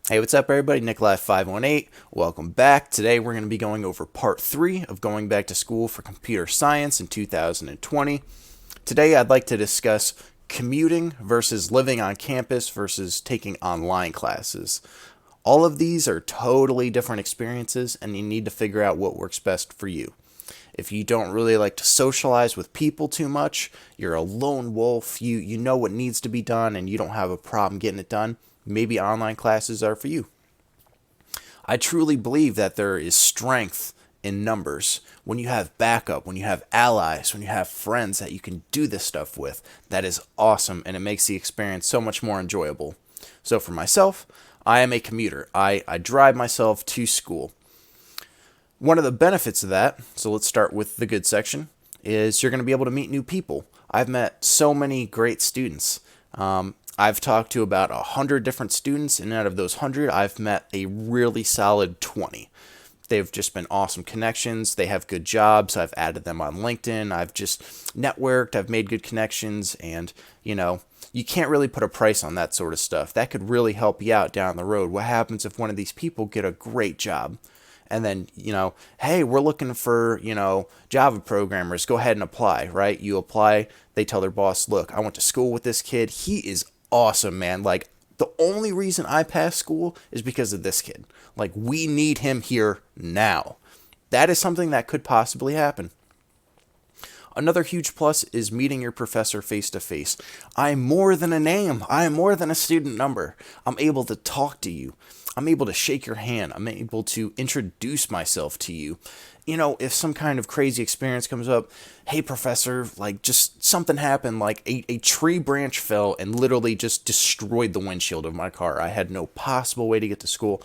Hey, what's up, everybody? Nikolai518. Welcome back. Today we're going to be going over part 3 of going back to school for computer science in 2020. Today I'd like to discuss commuting versus living on campus versus taking online classes. All of these are totally different experiences, and you need to figure out what works best for you. If you don't really like to socialize with people too much, you're a lone wolf, you know what needs to be done, and you don't have a problem getting it done, maybe online classes are for you. I truly believe that there is strength in numbers. When you have backup, when you have allies, when you have friends that you can do this stuff with, that is awesome, and it makes the experience so much more enjoyable. So for myself, I am a commuter. I drive myself to school. One of the benefits of that, so let's start with the good section, is you're going to be able to meet new people. I've met so many great students. I've talked to about 100 different students, and out of those 100, I've met a really solid 20. They've just been awesome connections. They have good jobs. I've added them on LinkedIn. I've just networked. I've made good connections, and, you can't really put a price on that sort of stuff. That could really help you out down the road. What happens if one of these people get a great job? And then, hey, we're looking for, Java programmers. Go ahead and apply, right? You apply. They tell their boss, look, I went to school with this kid. He is awesome, man. Like, the only reason I passed school is because of this kid. Like, we need him here now. That is something that could possibly happen. Another huge plus is meeting your professor face to face. I'm more than a name. I am more than a student number. I'm able to talk to you. I'm able to shake your hand. I'm able to introduce myself to you. If some kind of crazy experience comes up, hey, professor, like just something happened, like a tree branch fell and literally just destroyed the windshield of my car. I had no possible way to get to school.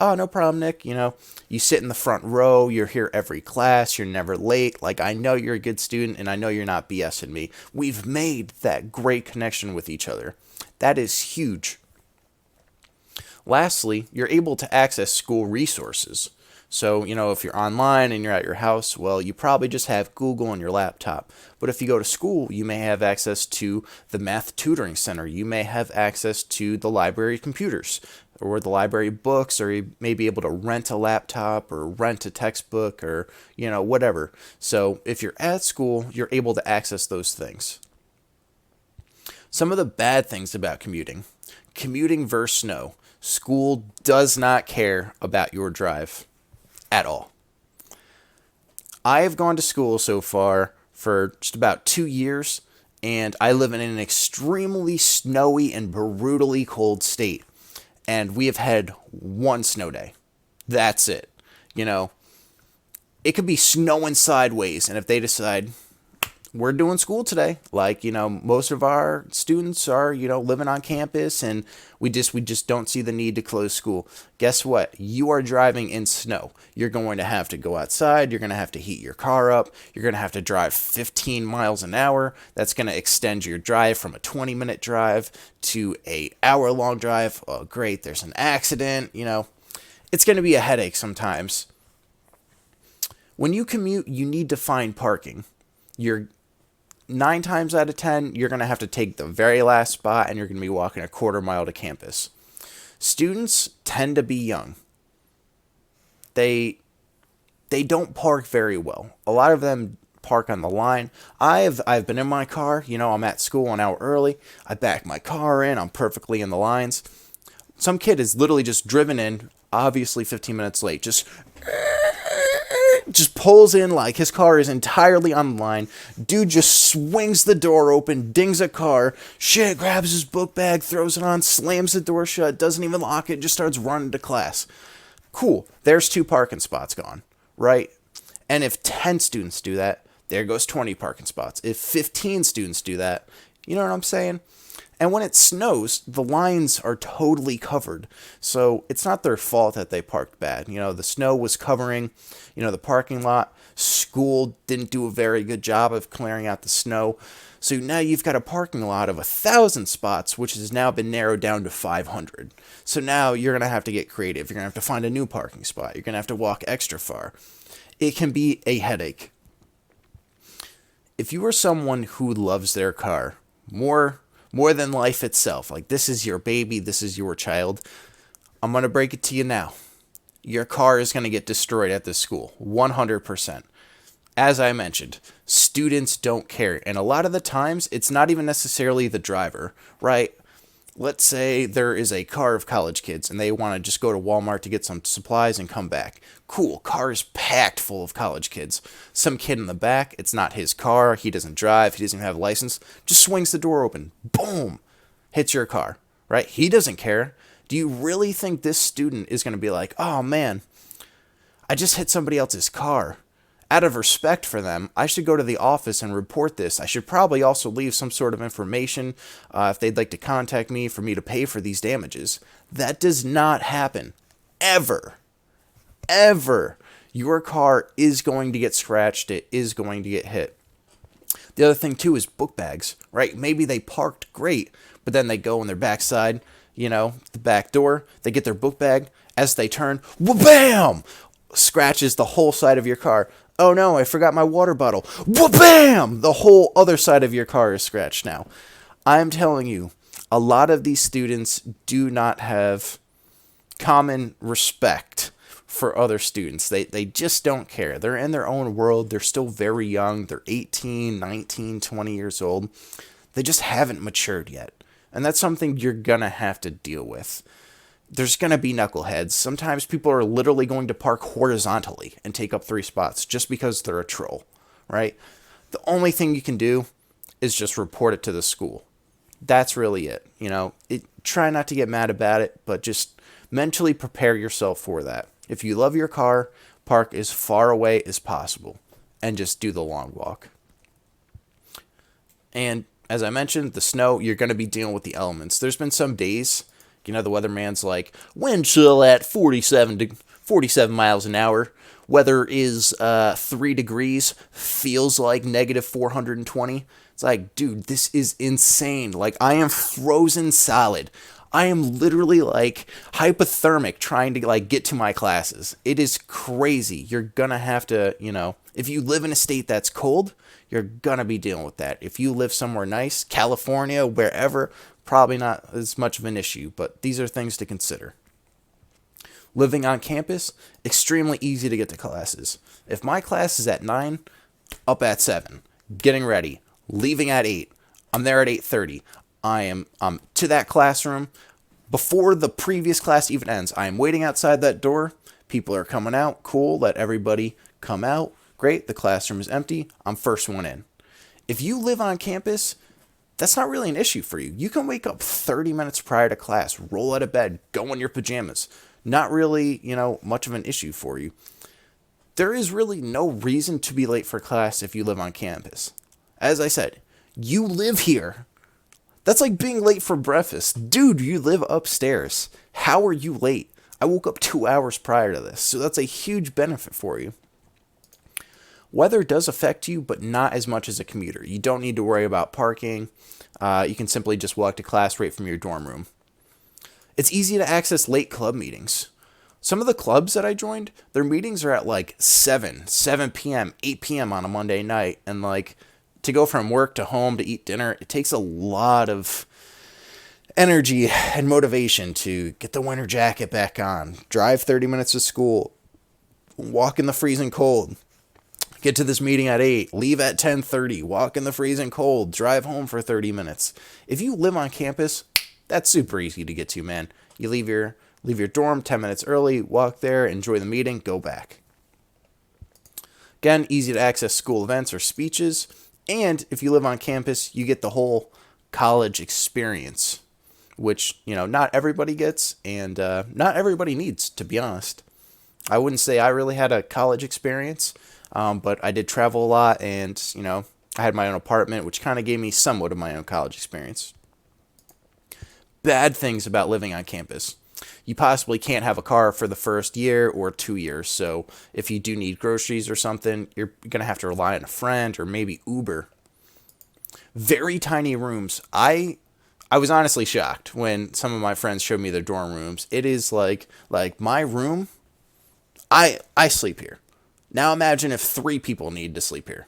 Oh, no problem, Nick. You sit in the front row. You're here every class. You're never late. Like, I know you're a good student, and I know you're not BSing me. We've made that great connection with each other. That is huge. Lastly, you're able to access school resources. So, if you're online and you're at your house, well, you probably just have Google on your laptop. But if you go to school, you may have access to the Math Tutoring Center. You may have access to the library computers or the library books, or you may be able to rent a laptop or rent a textbook or, whatever. So if you're at school, you're able to access those things. Some of the bad things about commuting versus snow. School does not care about your drive at all. I have gone to school so far for just about 2 years, and I live in an extremely snowy and brutally cold state. And we have had one snow day. That's it. It could be snowing sideways, and if they decide we're doing school today, like, most of our students are, living on campus, and we just don't see the need to close school. Guess what? You are driving in snow. You're going to have to go outside. You're going to have to heat your car up. You're going to have to drive 15 miles an hour. That's going to extend your drive from a 20-minute drive to a hour-long drive. Oh, great. There's an accident. It's going to be a headache sometimes. When you commute, you need to find parking. You're 9 times out of 10, you're going to have to take the very last spot, and you're going to be walking a quarter mile to campus. Students tend to be young. They don't park very well. A lot of them park on the line. I've been in my car. I'm at school an hour early. I back my car in. I'm perfectly in the lines. Some kid is literally just driven in, obviously 15 minutes late. Just pulls in like his car is entirely on the line. Dude just swings the door open, dings a car, shit, grabs his book bag, throws it on, slams the door shut, doesn't even lock it, just starts running to class. Cool. There's 2 parking spots gone, right? And if 10 students do that, there goes 20 parking spots. If 15 students do that, you know what I'm saying? And when it snows, the lines are totally covered. So it's not their fault that they parked bad. The snow was covering, the parking lot. School didn't do a very good job of clearing out the snow. So now you've got a parking lot of 1,000 spots, which has now been narrowed down to 500. So now you're going to have to get creative. You're going to have to find a new parking spot. You're going to have to walk extra far. It can be a headache. If you are someone who loves their car more than life itself, like this is your baby, this is your child, I'm going to break it to you now. Your car is going to get destroyed at this school, 100%. As I mentioned, students don't care. And a lot of the times, it's not even necessarily the driver, right? Let's say there is a car of college kids and they want to just go to Walmart to get some supplies and come back. Cool, car is packed full of college kids. Some kid in the back, it's not his car, he doesn't drive, he doesn't have a license, just swings the door open. Boom! Hits your car, right? He doesn't care. Do you really think this student is going to be like, oh man, I just hit somebody else's car? Out of respect for them, I should go to the office and report this. I should probably also leave some sort of information if they'd like to contact me for me to pay for these damages. That does not happen. Ever. Ever. Your car is going to get scratched. It is going to get hit. The other thing, too, is book bags, right? Maybe they parked great, but then they go on their backside, the back door. They get their book bag. As they turn, wha-bam! Scratches the whole side of your car. Oh no, I forgot my water bottle. Wha-bam! The whole other side of your car is scratched now. I'm telling you, a lot of these students do not have common respect for other students. They just don't care. They're in their own world. They're still very young. They're 18, 19, 20 years old. They just haven't matured yet. And that's something you're going to have to deal with. There's going to be knuckleheads. Sometimes people are literally going to park horizontally and take up 3 spots just because they're a troll, right? The only thing you can do is just report it to the school. That's really it. Try not to get mad about it, but just mentally prepare yourself for that. If you love your car, park as far away as possible and just do the long walk. And as I mentioned, the snow, you're going to be dealing with the elements. There's been some days, the weatherman's like, wind chill at 47 miles an hour. Weather is 3 degrees, feels like negative 420. It's like, dude, this is insane. Like, I am frozen solid. I am literally like hypothermic trying to get to my classes. It is crazy. You're going to have to, if you live in a state that's cold, you're going to be dealing with that. If you live somewhere nice, California, wherever, probably not as much of an issue, but these are things to consider. Living on campus, extremely easy to get to classes. If my class is at 9, up at 7, getting ready, leaving at 8, I'm there at 8:30. I'm to that classroom before the previous class even ends. I am waiting outside that door. People are coming out. Cool, let everybody come out. Great, the classroom is empty. I'm first one in. If you live on campus, that's not really an issue for you. You can wake up 30 minutes prior to class, roll out of bed, go in your pajamas. Not really, much of an issue for you. There is really no reason to be late for class if you live on campus. As I said, you live here. That's like being late for breakfast. Dude, you live upstairs. How are you late? I woke up 2 hours prior to this, so that's a huge benefit for you. Weather does affect you, but not as much as a commuter. You don't need to worry about parking. You can simply just walk to class right from your dorm room. It's easy to access late club meetings. Some of the clubs that I joined, their meetings are at like 7 p.m., 8 p.m. on a Monday night. And to go from work to home to eat dinner, it takes a lot of energy and motivation to get the winter jacket back on, drive 30 minutes to school, walk in the freezing cold, get to this meeting at 8, leave at 10:30, walk in the freezing cold, drive home for 30 minutes. If you live on campus, that's super easy to get to, man. You leave your dorm 10 minutes early, walk there, enjoy the meeting, go back. Again, easy to access school events or speeches. And if you live on campus, you get the whole college experience, which, not everybody gets and not everybody needs, to be honest. I wouldn't say I really had a college experience, but I did travel a lot and, I had my own apartment, which kind of gave me somewhat of my own college experience. Bad things about living on campus. You possibly can't have a car for the first year or 2 years, so if you do need groceries or something, you're going to have to rely on a friend or maybe Uber. Very tiny rooms. I was honestly shocked when some of my friends showed me their dorm rooms. It is like my room, I sleep here. Now imagine if 3 people need to sleep here.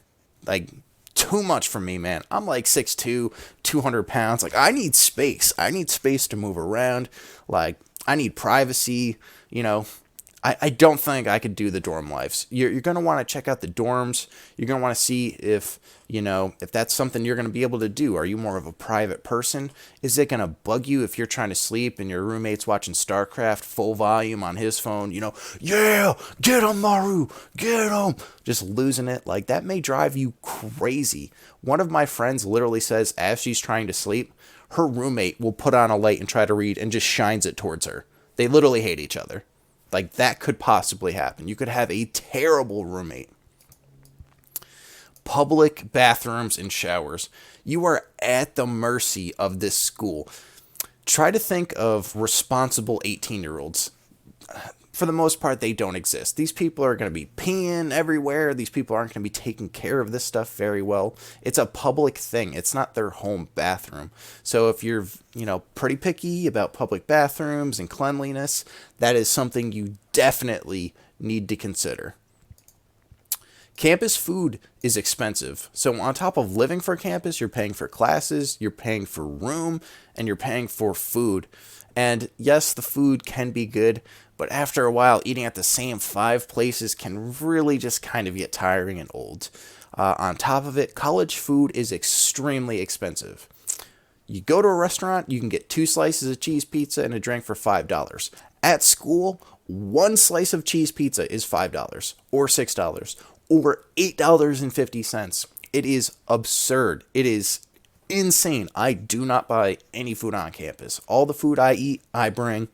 Too much for me, man. I'm 6'2", 200 pounds. I need space. I need space to move around. I need privacy. You know, I don't think I could do the dorm lives. You're going to want to check out the dorms. You're going to want to see if, if that's something you're going to be able to do. Are you more of a private person? Is it going to bug you if you're trying to sleep and your roommate's watching StarCraft full volume on his phone? Yeah, get him, Maru, get him. Just losing it. Like, that may drive you crazy. One of my friends literally says as she's trying to sleep, her roommate will put on a light and try to read and just shines it towards her. They literally hate each other. Like, that could possibly happen. You could have a terrible roommate. Public bathrooms and showers. You are at the mercy of this school. Try to think of responsible 18-year-olds. For the most part, they don't exist. These people are going to be peeing everywhere. These people aren't going to be taking care of this stuff very well. It's a public thing. It's not their home bathroom. So if you're, pretty picky about public bathrooms and cleanliness, that is something you definitely need to consider. Campus food is expensive. So on top of living for campus, you're paying for classes, you're paying for room, and you're paying for food. And yes, the food can be good, but after a while, eating at the same 5 places can really just kind of get tiring and old. On top of it, college food is extremely expensive. You go to a restaurant, you can get 2 slices of cheese pizza and a drink for $5. At school, 1 slice of cheese pizza is $5 or $6 or $8.50. It is absurd. It is insane. I do not buy any food on campus. All the food I eat, I bring.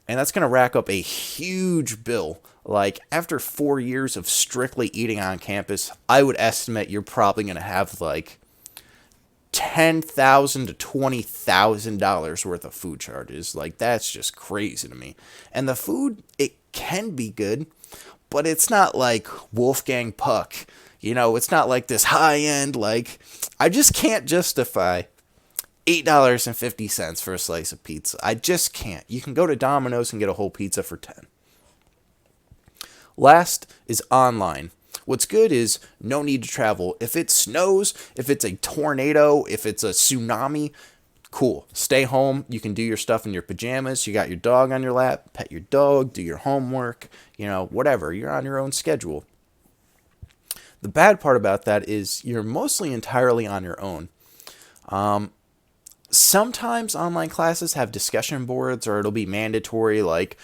And that's going to rack up a huge bill. Like, after 4 years of strictly eating on campus, I would estimate you're probably going to have like $10,000 to $20,000 worth of food charges. Like, that's just crazy to me. And the food, it can be good, but it's not like Wolfgang Puck. It's not like this high-end, like, I just can't justify $8.50 for a slice of pizza. I just can't. You can go to Domino's and get a whole pizza for $10. Last is online. What's good is no need to travel. If it snows, if it's a tornado, if it's a tsunami, cool. Stay home. You can do your stuff in your pajamas. You got your dog on your lap. Pet your dog. Do your homework. Whatever. You're on your own schedule. The bad part about that is you're mostly entirely on your own. Sometimes online classes have discussion boards, or it'll be mandatory, like,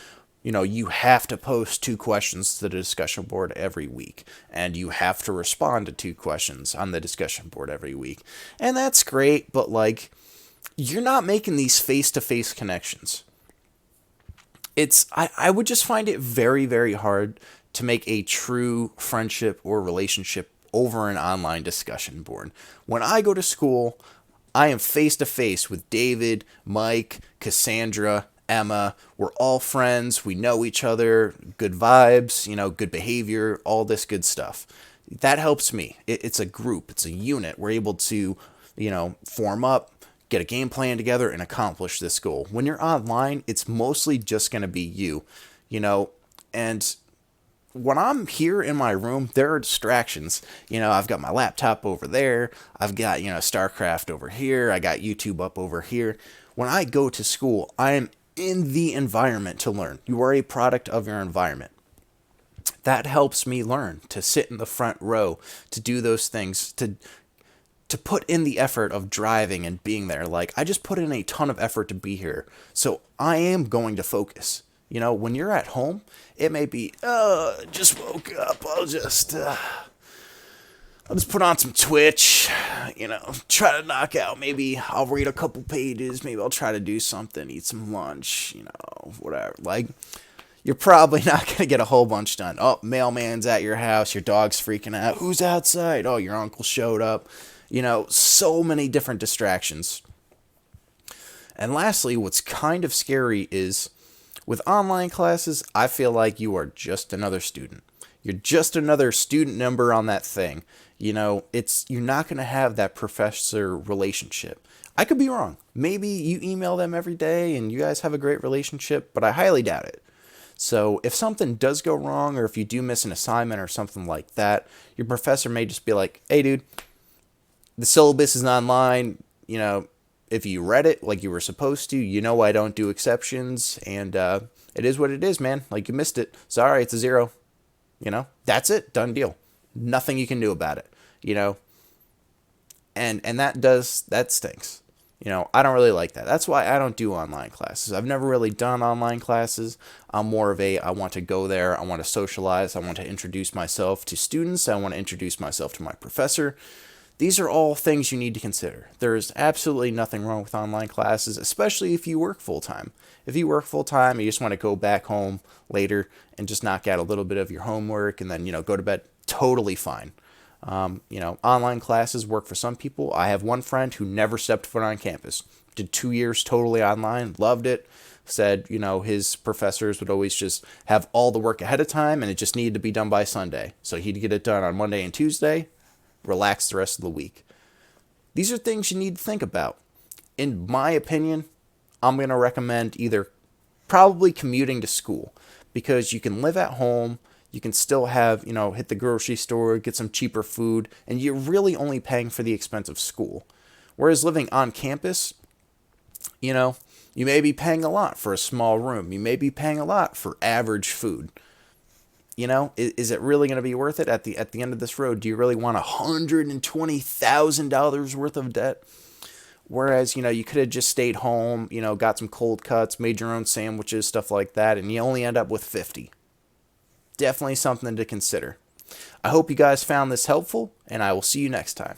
you have to post 2 questions to the discussion board every week, and you have to respond to 2 questions on the discussion board every week. And that's great, but, like, you're not making these face-to-face connections. I would just find it very, very hard to make a true friendship or relationship over an online discussion board. When I go to school, I am face-to-face with David, Mike, Cassandra, Emma. We're all friends. We know each other. Good vibes, good behavior, all this good stuff. That helps me. It's a group. It's a unit. We're able to, form up, get a game plan together, and accomplish this goal. When you're online, it's mostly just going to be you, and when I'm here in my room, there are distractions. I've got my laptop over there. I've got, StarCraft over here. I got YouTube up over here. When I go to school, I am in the environment to learn. You are a product of your environment. That helps me learn, to sit in the front row, to do those things, to put in the effort of driving and being there. Like, I just put in a ton of effort to be here. So I am going to focus. When you're at home, it may be, just woke up, I'll just put on some Twitch, try to knock out, maybe I'll read a couple pages, maybe I'll try to do something, eat some lunch, whatever. Like, you're probably not going to get a whole bunch done. Oh, mailman's at your house, your dog's freaking out, who's outside? Oh, your uncle showed up. So many different distractions. And lastly, what's kind of scary is, with online classes, I feel like you are just another student. You're just another student number on that thing. You're not going to have that professor relationship. I could be wrong. Maybe you email them every day and you guys have a great relationship, but I highly doubt it. So if something does go wrong, or if you do miss an assignment or something like that, your professor may just be like, hey dude, the syllabus is online, If you read it like you were supposed to, you know I don't do exceptions, and it is what it is, man. Like, you missed it. Sorry, it's a 0. That's it. Done deal. Nothing you can do about it. You know, and that stinks. I don't really like that. That's why I don't do online classes. I've never really done online classes. I'm more of I want to go there, I want to socialize, I want to introduce myself to students, I want to introduce myself to my professor. These are all things you need to consider. There is absolutely nothing wrong with online classes, especially if you work full time. If you work full time, you just want to go back home later and just knock out a little bit of your homework and then, go to bed, totally fine. Online classes work for some people. I have one friend who never stepped foot on campus. Did 2 years totally online, loved it. Said, his professors would always just have all the work ahead of time and it just needed to be done by Sunday. So he'd get it done on Monday and Tuesday, relax the rest of the week. These are things you need to think about. In my opinion, I'm going to recommend either probably commuting to school because you can live at home. You can still have, hit the grocery store, get some cheaper food, and you're really only paying for the expense of school. Whereas living on campus, you may be paying a lot for a small room. You may be paying a lot for average food. Is it really going to be worth it at the end of this road? Do you really want $120,000 worth of debt? Whereas, you could have just stayed home, got some cold cuts, made your own sandwiches, stuff like that, and you only end up with 50. Definitely something to consider. I hope you guys found this helpful, and I will see you next time.